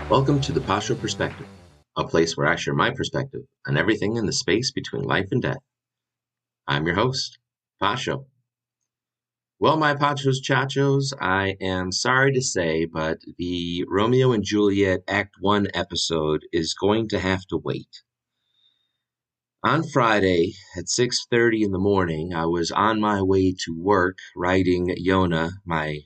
Welcome to the Pasho Perspective, a place where I share my perspective on everything in the space between life and death. I'm your host, Pasho. Well, my Pachos Chachos, I am sorry to say, but the Romeo and Juliet Act 1 episode is going to have to wait. On Friday at 6:30 in the morning, I was on my way to work riding Yona, my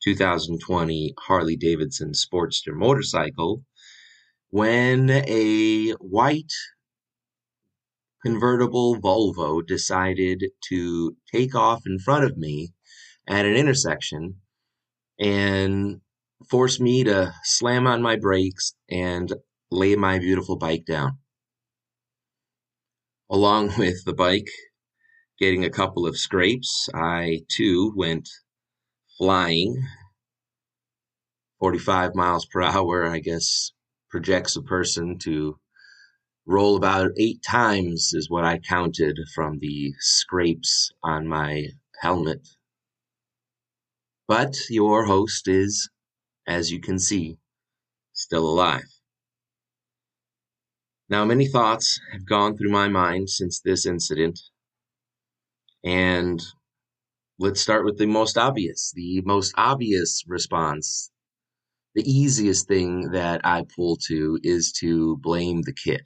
2020 Harley-Davidson Sportster motorcycle, when a white convertible Volvo decided to take off in front of me at an intersection and force me to slam on my brakes and lay my beautiful bike down. Along with the bike getting a couple of scrapes, I too went flying. 45 miles per hour, I guess, projects a person to roll about 8 times is what I counted from the scrapes on my helmet. But your host is, as you can see, still alive. Now, many thoughts have gone through my mind since this incident, and let's start with the most obvious. The most obvious response, the easiest thing that I pull to is to blame the kid.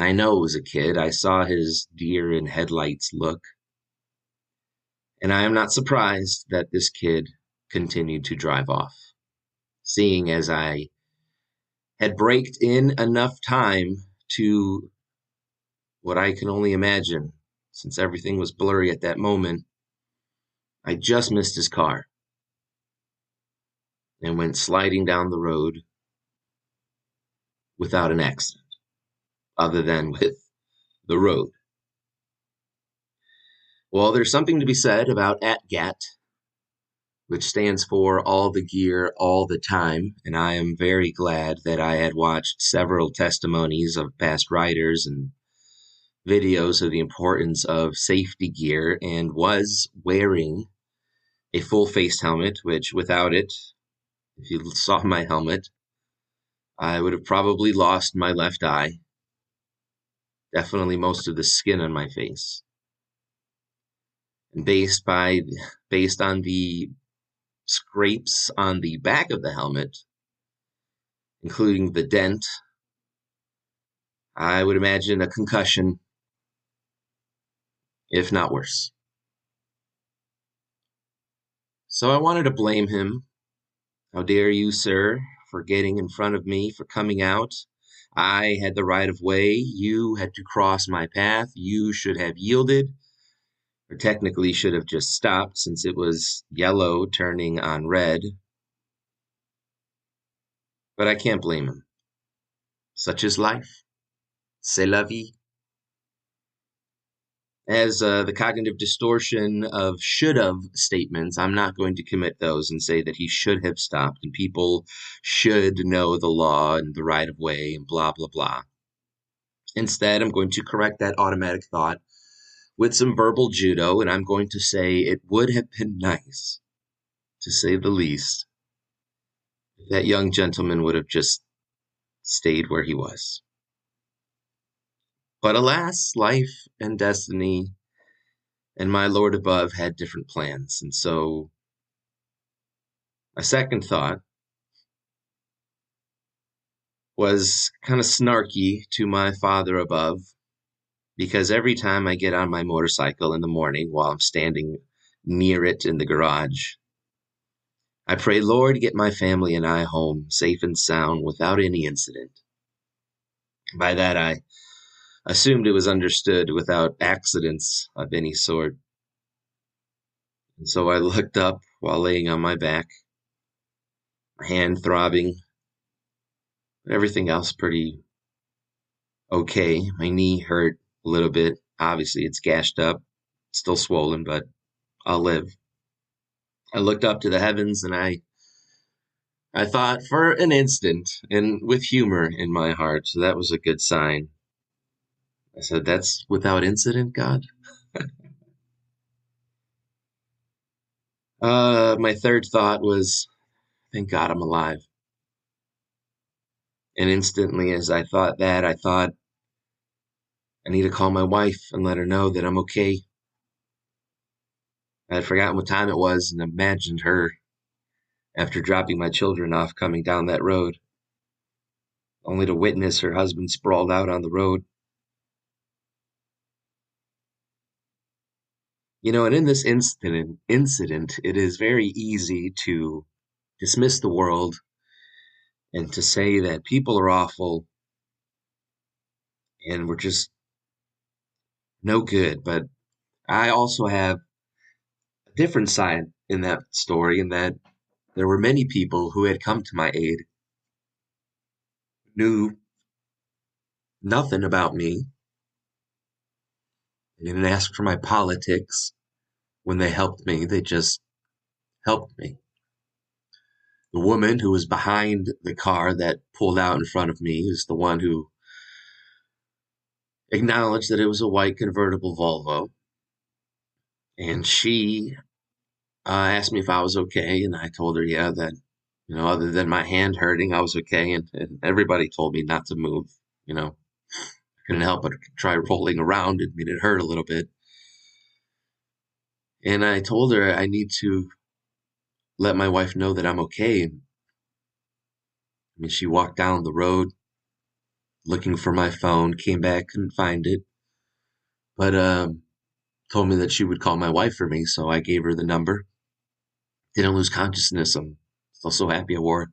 I know it was a kid. I saw his deer in headlights look. And I am not surprised that this kid continued to drive off, seeing as I had braked in enough time to what I can only imagine, since everything was blurry at that moment. I just missed his car and went sliding down the road without an accident, other than with the road. Well, there's something to be said about ATGAT, which stands for all the gear, all the time. And I am very glad that I had watched several testimonies of past riders and videos of the importance of safety gear and was wearing a full-face helmet, which without it, if you saw my helmet, I would have probably lost my left eye. Definitely most of the skin on my face. And based on the scrapes on the back of the helmet, including the dent, I would imagine a concussion, if not worse. So I wanted to blame him. How dare you, sir, for getting in front of me, for coming out. I had the right of way. You had to cross my path. You should have yielded, or technically should have just stopped since it was yellow turning on red. But I can't blame him. Such is life. C'est la vie. As the cognitive distortion of should have statements, I'm not going to commit those and say that he should have stopped and people should know the law and the right of way and blah, blah, blah. Instead, I'm going to correct that automatic thought with some verbal judo, and I'm going to say it would have been nice, to say the least, if that young gentleman would have just stayed where he was. But alas, life and destiny and my Lord above had different plans. And so a second thought was kind of snarky to my Father above, because every time I get on my motorcycle in the morning while I'm standing near it in the garage, I pray, Lord, get my family and I home safe and sound without any incident. By that, I assumed it was understood without accidents of any sort. And so I looked up while laying on my back, my hand throbbing, everything else pretty okay. My knee hurt a little bit. Obviously, it's gashed up, still swollen, but I'll live. I looked up to the heavens and I thought for an instant, and with humor in my heart, so that was a good sign. I said, that's without incident, God? My third thought was, thank God I'm alive. And instantly, as I thought that, I thought, I need to call my wife and let her know that I'm okay. I had forgotten what time it was and imagined her, after dropping my children off, coming down that road, only to witness her husband sprawled out on the road. And in this incident, it is very easy to dismiss the world and to say that people are awful and we're just no good. But I also have a different side in that story, in that there were many people who had come to my aid, knew nothing about me. They didn't ask for my politics when they helped me. They just helped me. The woman who was behind the car that pulled out in front of me is the one who acknowledged that it was a white convertible Volvo. And she asked me if I was okay. And I told her, yeah, that, other than my hand hurting, I was okay. And everybody told me not to move. I couldn't help but try rolling around. It hurt a little bit. And I told her I need to let my wife know that I'm okay. She walked down the road looking for my phone, came back, couldn't find it, but told me that she would call my wife for me. So I gave her the number. Didn't lose consciousness. I'm still so happy I wore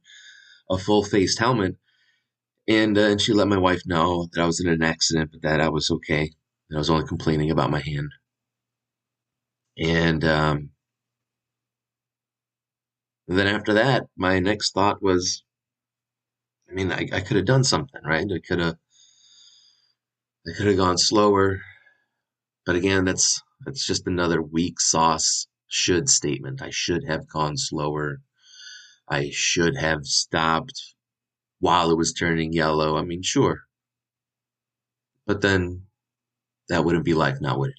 a full-faced helmet. And she let my wife know that I was in an accident, but that I was okay. That I was only complaining about my hand. And then after that, my next thought was, I could have done something, right? I could have gone slower. But again, that's just another weak sauce should statement. I should have gone slower. I should have stopped while it was turning yellow. Sure. But then that wouldn't be life now, would it?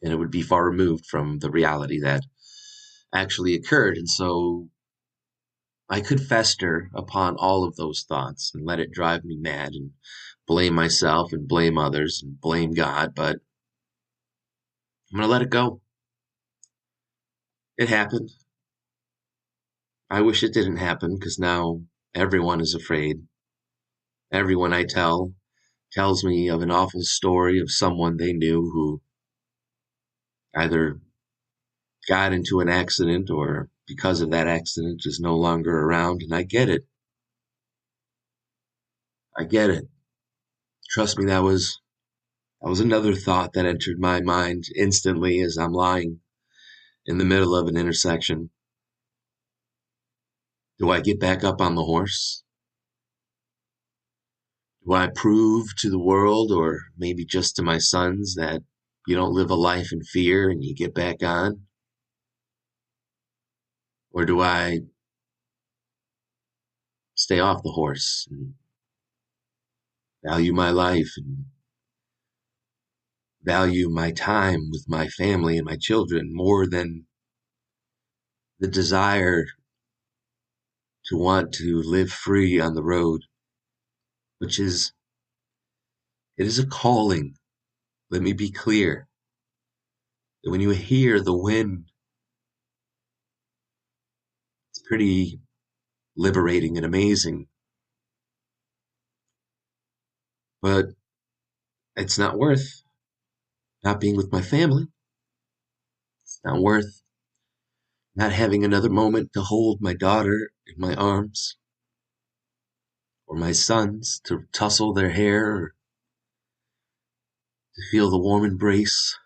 And it would be far removed from the reality that actually occurred. And so I could fester upon all of those thoughts and let it drive me mad and blame myself and blame others and blame God, but I'm going to let it go. It happened. I wish it didn't happen because now everyone is afraid. Everyone I tell tells me of an awful story of someone they knew who either got into an accident or because of that accident is no longer around. And I get it. I get it. Trust me, that was another thought that entered my mind instantly as I'm lying in the middle of an intersection. Do I get back up on the horse? Do I prove to the world, or maybe just to my sons, that you don't live a life in fear and you get back on? Or do I stay off the horse and value my life and value my time with my family and my children more than the desire to want to live free on the road, which it is a calling. Let me be clear that when you hear the wind, it's pretty liberating and amazing, but it's not worth not being with my family. It's not worth not having another moment to hold my daughter in my arms, or my sons to tussle their hair, or to feel the warm embrace,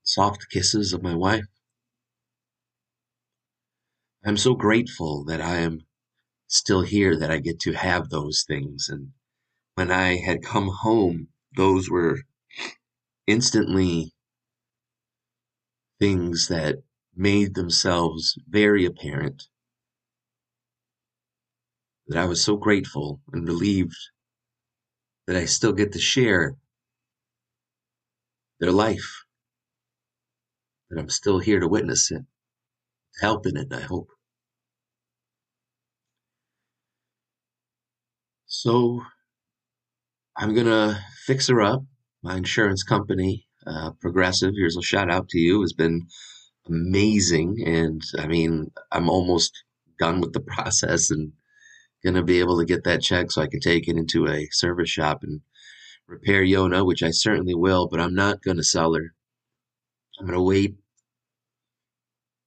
soft kisses of my wife. I'm so grateful that I am still here, that I get to have those things. And when I had come home, those were instantly things that made themselves very apparent, that I was so grateful and relieved that I still get to share their life, that I'm still here to witness it, help in it, I hope. So I'm gonna fix her up. My insurance company, Progressive, here's a shout out to you, has been amazing. And I mean, I'm almost done with the process and gonna be able to get that check so I can take it into a service shop and repair Yona, which I certainly will, but I'm not gonna sell her. I'm gonna wait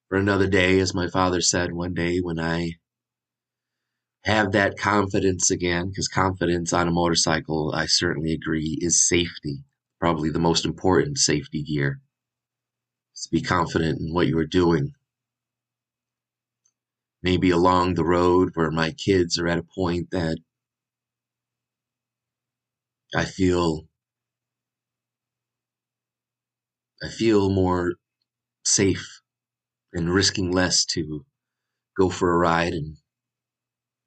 for another day, as my father said one day, when I have that confidence again, because confidence on a motorcycle, I certainly agree, is safety. Probably the most important safety gear is to be confident in what you are doing. Maybe along the road where my kids are at a point that I feel I feel more safe and risking less to go for a ride, and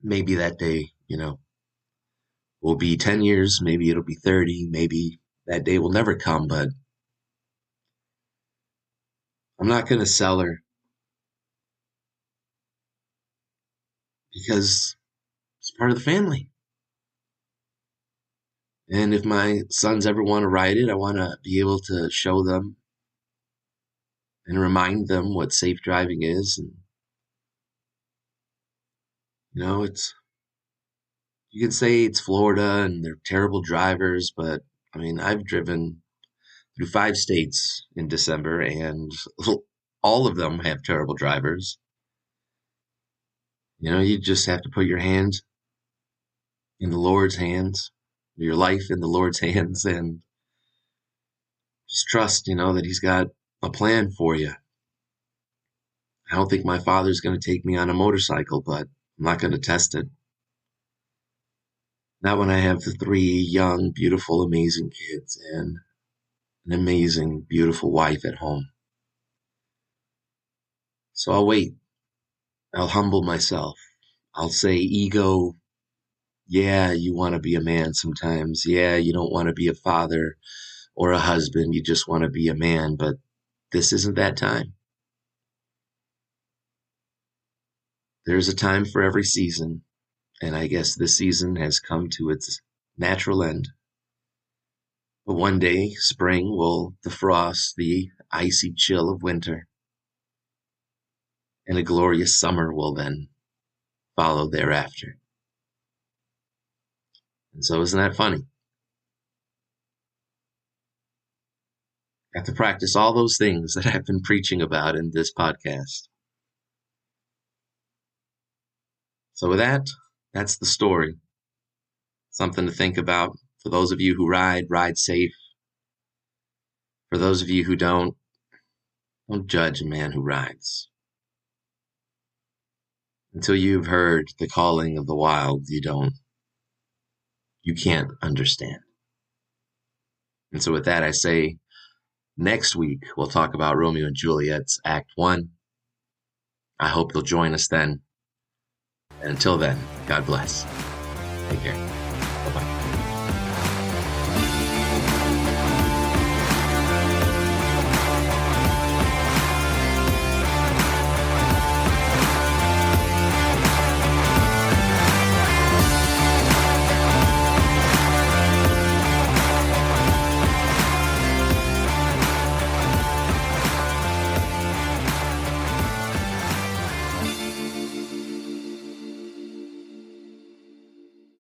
maybe that day, will be 10 years, maybe it'll be 30, maybe that day will never come, but I'm not going to sell her because it's part of the family. And if my sons ever want to ride it, I want to be able to show them and remind them what safe driving is. And, it's, you can say it's Florida and they're terrible drivers, but I mean, I've driven through 5 states in December and all of them have terrible drivers. You just have to put your hand in the Lord's hands, your life in the Lord's hands, and just trust, that He's got a plan for you. I don't think my father's going to take me on a motorcycle, but I'm not going to test it. Not when I have the 3 young, beautiful, amazing kids and an amazing, beautiful wife at home. So I'll wait. I'll humble myself. I'll say, ego, yeah, you want to be a man sometimes. Yeah, you don't want to be a father or a husband. You just want to be a man, but this isn't that time. There's a time for every season, and I guess this season has come to its natural end. But one day, spring will defrost the icy chill of winter, and a glorious summer will then follow thereafter. And so, isn't that funny? I have to practice all those things that I've been preaching about in this podcast. So, with that, that's the story. Something to think about. For those of you who ride safe. For those of you who don't judge a man who rides. Until you've heard the calling of the wild, you can't understand. And so with that, I say, next week, we'll talk about Romeo and Juliet's Act 1. I hope you'll join us then. And until then, God bless. Take care.